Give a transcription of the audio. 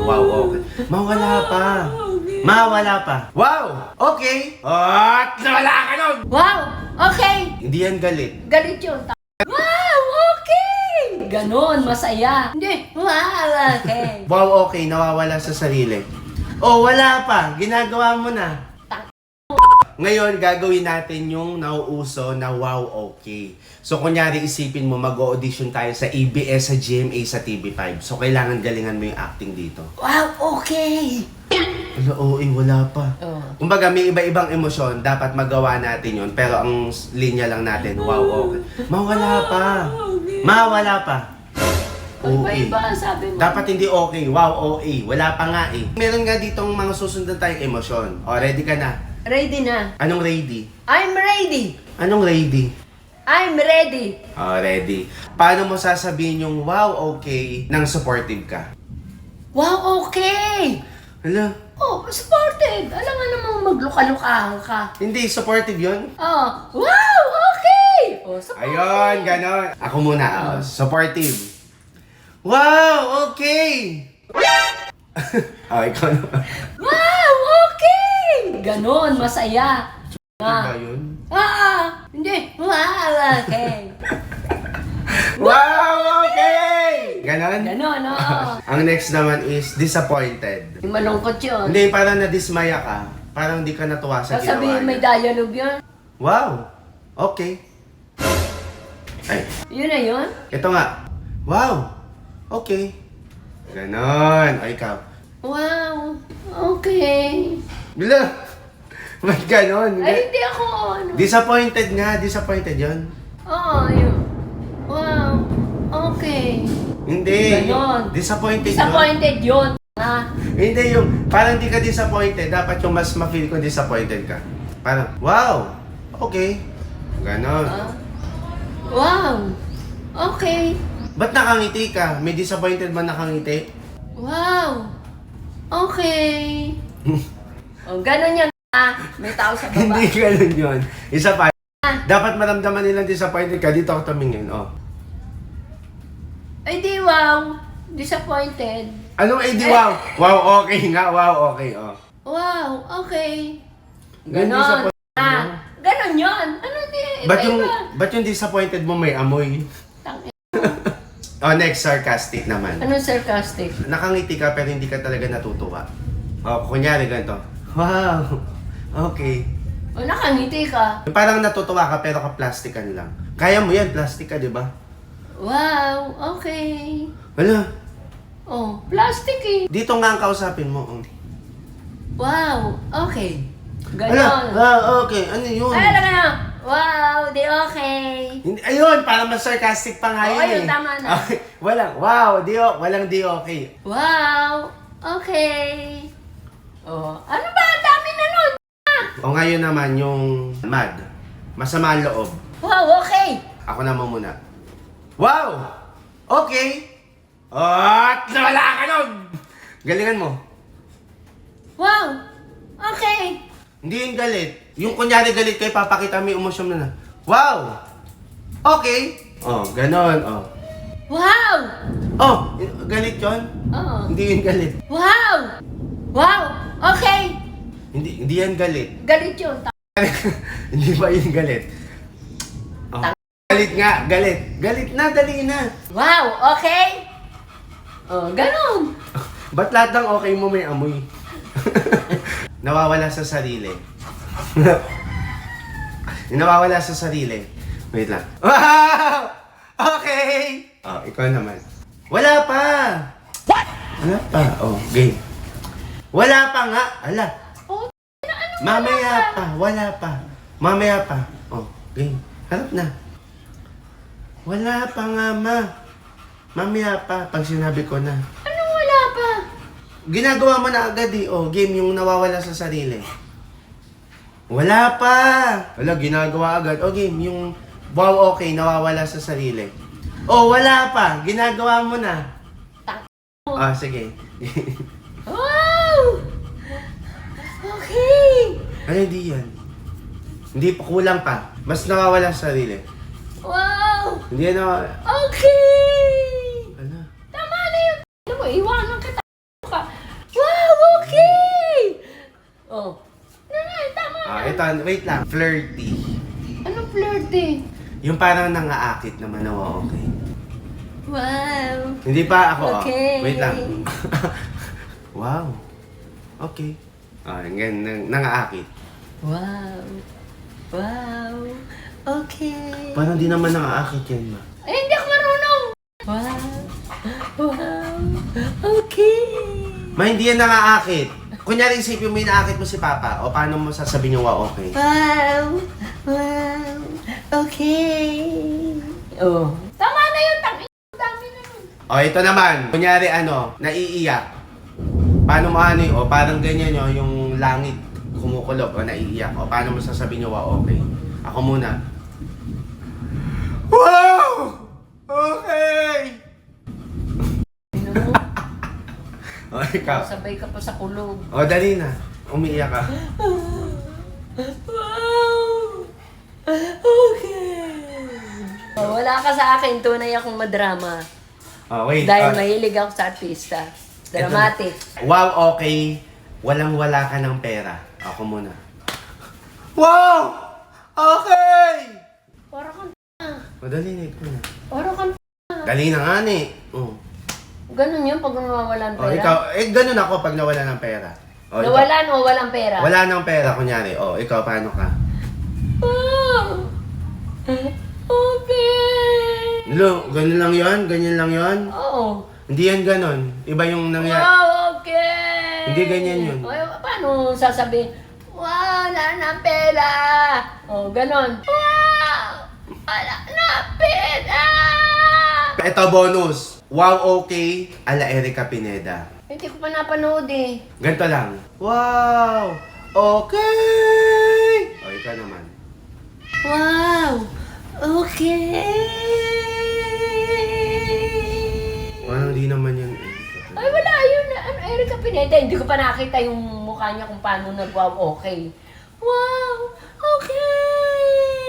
wow, okay. Mawala pa. Mawala pa. Wow, okay. At nawala ka nun. Wow! Okay! Hindi yan galit. Galit yun. Wow! Okay! Ganon, masaya. Hindi. Wow! Okay. Wow, okay. Nawawala sa sarili. Oh, wala pa. Ginagawa mo na. Ngayon, gagawin natin yung nauuso na wow, okay. So, kunyari, isipin mo, mag-audition tayo sa ABS, sa GMA, sa TV5. So, kailangan galingan mo yung acting dito. Wow! Okay! Wala, wala pa. Oh. Kumbaga, may iba-ibang emosyon, dapat magawa natin yun. Pero ang linya lang natin, wow, okay. Mawala pa. Mawala pa. Okay. Iba, sabi mo. Dapat hindi okay, wow, okay. Wala pa nga eh. Meron nga ditong mga susundan tayong emosyon. O, ready ka na? Ready na. Anong ready? I'm ready. Anong ready? I'm ready. Oh, ready. Paano mo sasabihin yung wow, okay, nang supportive ka? Wow! Okay! Hala, Oh, supported. Alam nga namang magluka-lukahan ka. hindi, supportive yun? Oh, wow! Okay! Oh, supported. Ayun, ganon. Ako muna, supportive. Wow, okay! Oh, ikaw naman. Wow! Okay! Ganon, masaya. Ba yun? Hindi. Wow! Okay. Wow, okay! Ganon? Ganon, oo. Ang next naman is disappointed. Yung malungkot yun. Hindi, parang nadismaya ka. Parang hindi ka natuwa sa ginawa Sasabihin may niya. dialogue yun. Wow, okay. Ay, Yun na yun. ito nga. Wow, okay. Ganon. O, ikaw. Wow! Okay. Bila, ba't ganon? Ay, hindi ako, ano. Disappointed nga, disappointed yon. Oo, yun. Wow! Okay. Hindi. Ganon. Disappointed yun. Disappointed yun. Hindi yung, parang di ka disappointed. Dapat yung mas ma-feel ko disappointed ka. Parang, wow, okay. Ganon. Wow! Okay. Ba't nakangiti ka? May disappointed ba nakangiti? Wow! Okay. Oh, ganun yan. May tao sa baba. Hindi ganon yun. Isa pa. Dapat maramdaman nilang disappointed ka. Dito ako tumingin. Oh. Ay di wow. Disappointed. Anong eh di wow? Wow, okay nga. Wow, okay. Oh. Wow, okay. Ganon Ganon. disappointed mo. Ganon yun. Ano di? Ba't yung disappointed mo may amoy? Tangin. Oh, next, sarcastic naman. Anong sarcastic? Nakangiti ka pero hindi ka talaga natutuwa. Oh, kunyari ganito. Wow, okay. O nakangiti ka. Parang natutuwa ka pero ka-plastikan lang. Kaya mo yan, plastic ka, di ba? Wow, okay. Wala. Oh, plastic eh. Dito nga ang kausapin mo. Oh. Wow, okay. Wala. Ganon. Okay. Ano yun? Ay, alam ka na. Wow, di okay. Hindi, ayun, parang mas sarcastic pa nga Oo, yun ayun, eh. tama na. Okay. Walang, wow, walang di okay. Wow, okay. Oh, ano ba? Ang dami na nun. O ngayon naman yung mad. Masama ang loob. Wow, okay. Ako naman muna. Wow! Okay! At nawala ka nun! Galingan mo. Wow, okay. Hindi yung galit. Yung kunyari galit kayo, papakita mo yung emosyon mo na. Wow! Okay! Oh, ganon. Oh. Wow. Oh, galit yon? Oo. Hindi yung galit. Wow. Wow, okay. Hindi yan galit. Galit yun. Hindi ba yung galit? Oh. Galit nga, galit. Galit na, dali na. Wow, okay. Oh, ganon. Ba't lahat ng okay mo may amoy? Nawawala sa sarili. Nawawala sa sarili. Wait lang. Wow! Okay! Oh, ikaw naman. Wala pa! What? Wala pa. Oh, game. Wala pa nga. Ala. Oh, Mamaya pa. Wala pa. Mamaya pa. Oh, game. Harap na. Wala pa nga, ma. Mamaya pa, pag sinabi ko na. ano wala pa? Ginagawa mo na agad eh. Oh, game yung nawawala sa sarili. Wala pa. Wala, ginagawa agad. Oh, game yung wow, okay, nawawala sa sarili. Oh, wala pa. Ginagawa mo na. Ah, sige. Wow. Okay. Ano di yan? Hindi pa, kulang pa. Mas nawawala sa sarili. Wow. Hindi yan nawawala. Okay. Ano? Tama na yun. Ano mo, iwanan kita. Oh. Nanay, tama na. Ito, wait lang. Flirty. Anong flirty? Yung parang nangaakit naman na wow, okay. Wow. Hindi pa ako. Okay. Wait lang. Wow. Okay. Nangaakit. Wow. Wow. Okay. Parang di naman nangaakit yan, ma. Ay, hindi ako marunong. Wow. Wow. Okay. Ma, hindi yan nangaakit. Kunyari isipin mo inaakit mo si Papa. O paano mo sasabihin yung wow, okay? Wow. Wow. Okay. Oh. Tama na yun. Dami na yun. O, ito naman. Kunyari naiiyak. Paano mo o parang ganyan yung langit kumukulog o naiiyak. O paano mo sasabihin yung wow, okay? Ako muna. Wow! Okay! Ano mo? O, ikaw. Sabay ka pa sa kulog. O, dali na. Umiiyak ka. Wow! Okay. Oh, wala ka sa akin. Tunay akong madrama. O, wait. Dahil mahilig ako sa artista. Dramatic. Wow, okay. Walang-wala ka ng pera. Ako muna. Wow! Okay! Para kang Madali na ito na. Para kang Dali na nga ni. Ganun yun pag nawawalan O, pera. ikaw. Ganun ako pag nawala ng pera. O, ikaw. Nawalan o walang pera? Wala ng pera, kunyari. O, ikaw, paano ka? Oh. Okay. Ganun lang yon, ganyan lang yon. Oo. Hindi yan ganun. Iba yung nangyari. Wow, okay. Hindi ganyan yun. O, paano sasabihin? Wow, wala na pera. O, ganon. Wow, wala na pera. Ito bonus. Wow, okay. Ala Erica Pineda. Hindi ko pa napanood eh. Ganito lang. Wow, okay. O, ikaw naman. Wow, okay. Parang di naman yan. Ay, wala yun. Ano, Erica Pineda. Hindi ko pa nakita yung mukha niya kung paano nag-wow okay. Wow, okay.